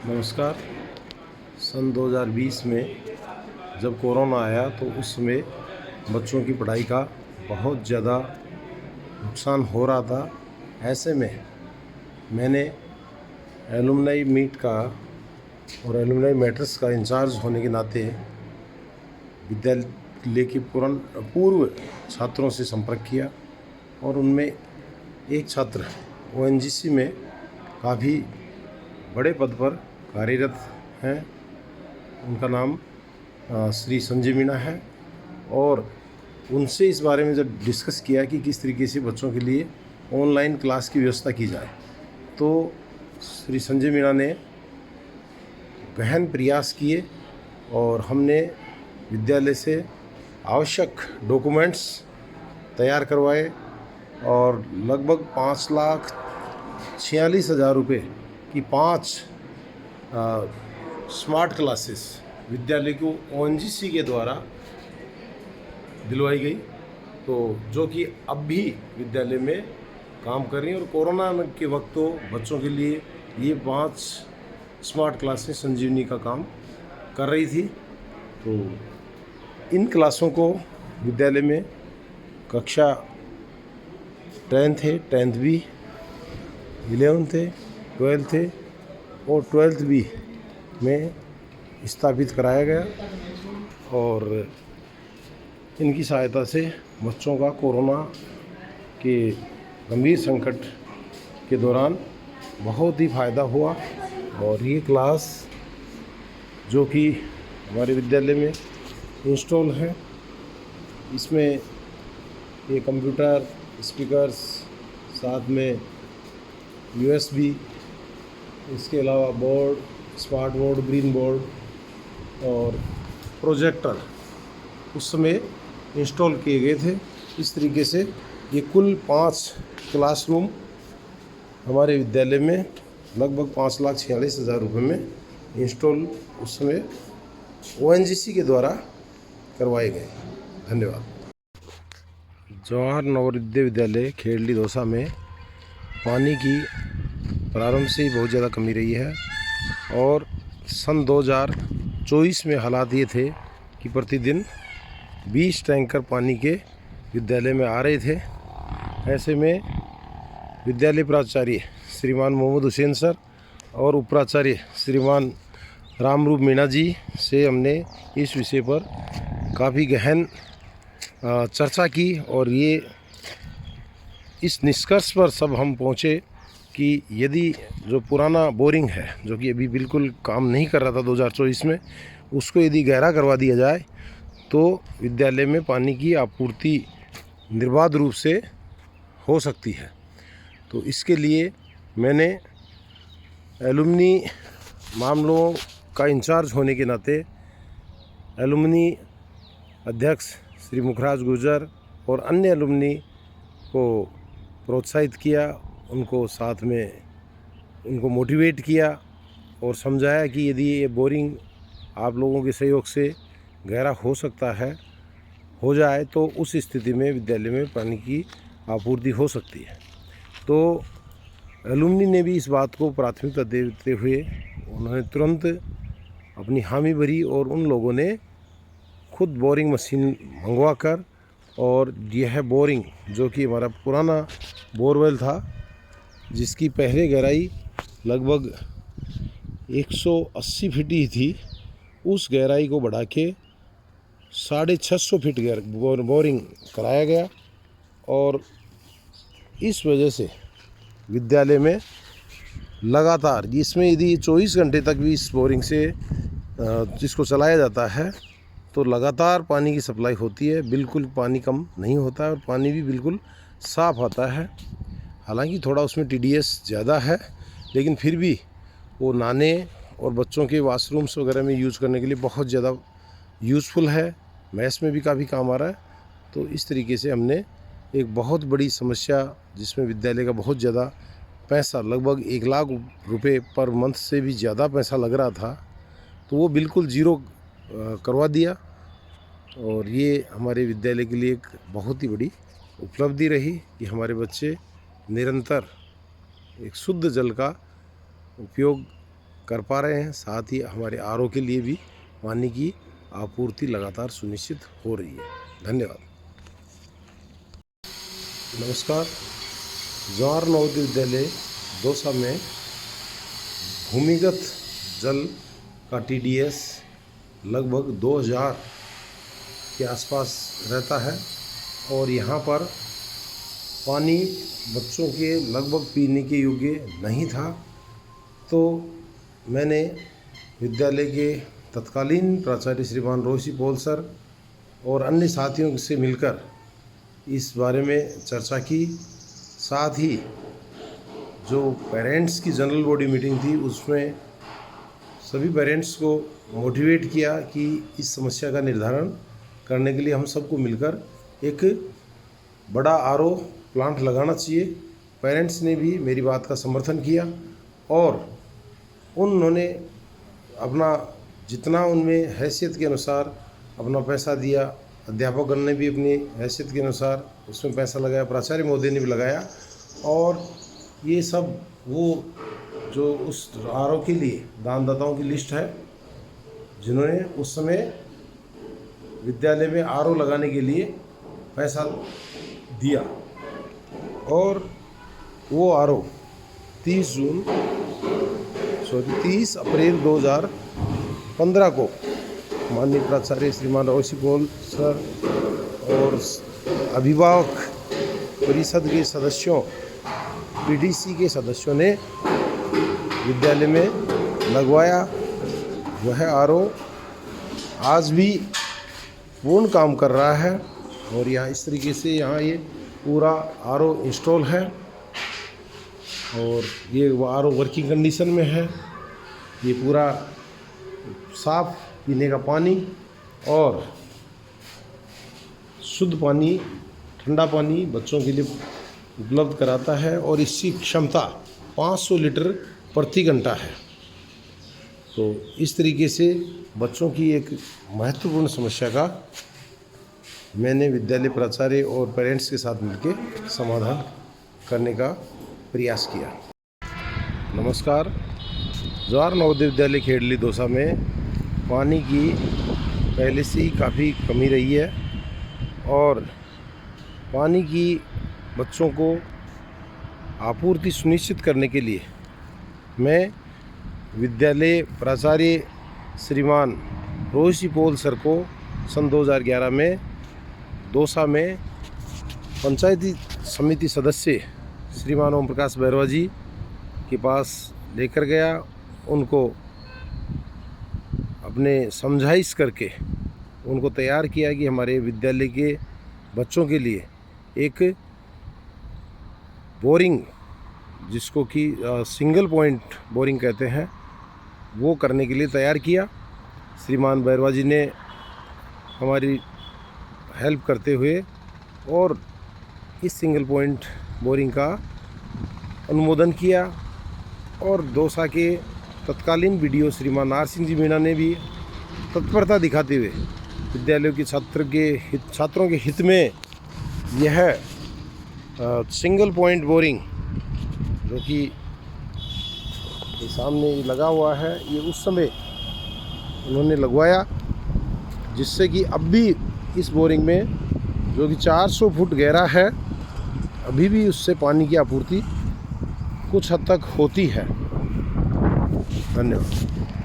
नमस्कार। सन 2020 में जब कोरोना आया तो उस समय बच्चों की पढ़ाई का बहुत ज़्यादा नुकसान हो रहा था। ऐसे में मैंने एलुमनाई मीट का और एलुमनाई मैटर्स का इंचार्ज होने के नाते विद्यालय के पूर्व छात्रों से संपर्क किया और उनमें एक छात्र ओएनजीसी में काफ़ी बड़े पद पर कार्यरत हैं। उनका नाम श्री संजय मीणा है और उनसे इस बारे में जब डिस्कस किया कि किस तरीके से बच्चों के लिए ऑनलाइन क्लास की व्यवस्था की जाए, तो श्री संजय मीणा ने गहन प्रयास किए और हमने विद्यालय से आवश्यक डॉक्यूमेंट्स तैयार करवाए और लगभग 5,46,000 रुपये की 5 स्मार्ट क्लासेस विद्यालय को ओएनजीसी के द्वारा दिलवाई गई, तो जो कि अब भी विद्यालय में काम कर रही हैं। और कोरोना के वक्त तो बच्चों के लिए ये 5 स्मार्ट क्लासेस संजीवनी का काम कर रही थी। तो इन क्लासों को विद्यालय में कक्षा 10th है, 10th भी, 11th है, 12th है और 12th भी में स्थापित कराया गया और इनकी सहायता से बच्चों का कोरोना के गंभीर संकट के दौरान बहुत ही फ़ायदा हुआ। और ये क्लास जो कि हमारे विद्यालय में इंस्टॉल है, इसमें ये कंप्यूटर, स्पीकर्स, साथ में यूएसबी, इसके अलावा board, smart board, green board और प्रोजेक्टर उस समय इंस्टॉल किए गए थे। इस तरीके से ये कुल 5 क्लासरूम हमारे विद्यालय में लगभग 5,46,000 रुपये में इंस्टॉल उस समय ओएनजीसी के द्वारा करवाए गए। धन्यवाद। जवाहर नवोदय विद्यालय खेड़ली दौसा में पानी की प्रारंभ से ही बहुत ज़्यादा कमी रही है और सन 2024 में हालात ये थे कि प्रतिदिन 20 टैंकर पानी के विद्यालय में आ रहे थे। ऐसे में विद्यालय प्राचार्य श्रीमान मोहम्मद हुसैन सर और उपप्राचार्य श्रीमान रामरूप मीणा जी से हमने इस विषय पर काफ़ी गहन चर्चा की और ये इस निष्कर्ष पर सब हम पहुँचे कि यदि जो पुराना बोरिंग है, जो कि अभी बिल्कुल काम नहीं कर रहा था 2024 में, उसको यदि गहरा करवा दिया जाए तो विद्यालय में पानी की आपूर्ति निर्बाध रूप से हो सकती है। तो इसके लिए मैंने एलुमनी मामलों का इंचार्ज होने के नाते एलुमनी अध्यक्ष श्री मुखराज गुर्जर और अन्य एलुमनी को प्रोत्साहित किया, उनको साथ में उनको मोटिवेट किया और समझाया कि यदि ये बोरिंग आप लोगों के सहयोग से गहरा हो सकता है, हो जाए, तो उस स्थिति में विद्यालय में पानी की आपूर्ति हो सकती है। तो एलुमनी ने भी इस बात को प्राथमिकता देते हुए उन्होंने तुरंत अपनी हामी भरी और उन लोगों ने खुद बोरिंग मशीन मंगवा कर, और यह बोरिंग जो कि हमारा पुराना बोरवेल था जिसकी पहले गहराई लगभग 180 फीट ही थी, उस गहराई को बढ़ा के 650 फीट बोरिंग कराया गया। और इस वजह से विद्यालय में लगातार, जिसमें यदि 24 घंटे तक भी इस बोरिंग से जिसको चलाया जाता है तो लगातार पानी की सप्लाई होती है, बिल्कुल पानी कम नहीं होता है और पानी भी बिल्कुल साफ़ आता है। हालांकि थोड़ा उसमें टीडीएस ज़्यादा है, लेकिन फिर भी वो नहाने और बच्चों के वाशरूम्स वगैरह में यूज़ करने के लिए बहुत ज़्यादा यूज़फुल है, मैथ्स में भी काफ़ी काम आ रहा है। तो इस तरीके से हमने एक बहुत बड़ी समस्या, जिसमें विद्यालय का बहुत ज़्यादा पैसा, लगभग 1 लाख रुपए पर मंथ से भी ज़्यादा पैसा लग रहा था, तो वो बिल्कुल ज़ीरो करवा दिया। और ये हमारे विद्यालय के लिए एक बहुत ही बड़ी उपलब्धि रही कि हमारे बच्चे निरंतर एक शुद्ध जल का उपयोग कर पा रहे हैं। साथ ही हमारे आरओ के लिए भी पानी की आपूर्ति लगातार सुनिश्चित हो रही है। धन्यवाद। नमस्कार। जवाहर नवोदय विद्यालय दौसा में भूमिगत जल का TDS लगभग 2000 के आसपास रहता है और यहाँ पर पानी बच्चों के लगभग पीने के योग्य नहीं था। तो मैंने विद्यालय के तत्कालीन प्राचार्य श्रीमान रोशी पॉल सर और अन्य साथियों से मिलकर इस बारे में चर्चा की। साथ ही जो पेरेंट्स की जनरल बॉडी मीटिंग थी उसमें सभी पेरेंट्स को मोटिवेट किया कि इस समस्या का निर्धारण करने के लिए हम सबको मिलकर एक बड़ा RO प्लांट लगाना चाहिए। पेरेंट्स ने भी मेरी बात का समर्थन किया और उन्होंने अपना जितना उनमें हैसियत के अनुसार अपना पैसा दिया। अध्यापकगण ने भी अपनी हैसियत के अनुसार उसमें पैसा लगाया, प्राचार्य महोदय ने भी लगाया। और ये सब वो जो उस RO के लिए दानदाताओं की लिस्ट है जिन्होंने उस समय विद्यालय में RO लगाने के लिए पैसा दिया। और वो RO 30 अप्रैल 2015 को माननीय प्राचार्य श्रीमान रोशी पॉल सर और अभिभावक परिषद के सदस्यों, PDC के सदस्यों ने विद्यालय में लगवाया। वह RO आज भी पूर्ण काम कर रहा है और यहाँ इस तरीके से यहाँ ये पूरा RO इंस्टॉल है और ये RO वर्किंग कंडीशन में है। ये पूरा साफ पीने का पानी और शुद्ध पानी, ठंडा पानी बच्चों के लिए उपलब्ध कराता है और इसकी क्षमता 500 लीटर प्रति घंटा है। तो इस तरीके से बच्चों की एक महत्वपूर्ण समस्या का मैंने विद्यालय प्राचार्य और पेरेंट्स के साथ मिलकर समाधान करने का प्रयास किया। नमस्कार। जवाहर नवोदय विद्यालय खेड़ली दौसा में पानी की पहले से ही काफ़ी कमी रही है और पानी की बच्चों को आपूर्ति सुनिश्चित करने के लिए मैं विद्यालय प्राचार्य श्रीमान रोशी पॉल सर को सन 2011 में दौसा में पंचायती समिति सदस्य श्रीमान ओम प्रकाश बैरवा जी के पास लेकर गया। उनको अपने समझाइश करके उनको तैयार किया कि हमारे विद्यालय के बच्चों के लिए एक बोरिंग, जिसको कि सिंगल पॉइंट बोरिंग कहते हैं, वो करने के लिए तैयार किया। श्रीमान बैरवा जी ने हमारी हेल्प करते हुए और इस सिंगल पॉइंट बोरिंग का अनुमोदन किया और दौसा के तत्कालीन BDO श्रीमान नार सिंह जी मीणा ने भी तत्परता दिखाते हुए विद्यालयों के छात्रों के हित में यह सिंगल पॉइंट बोरिंग जो कि ये सामने लगा हुआ है, ये उस समय उन्होंने लगवाया, जिससे कि अब भी इस बोरिंग में जो कि 400 फुट गहरा है, अभी भी उससे पानी की आपूर्ति कुछ हद तक होती है। धन्यवाद।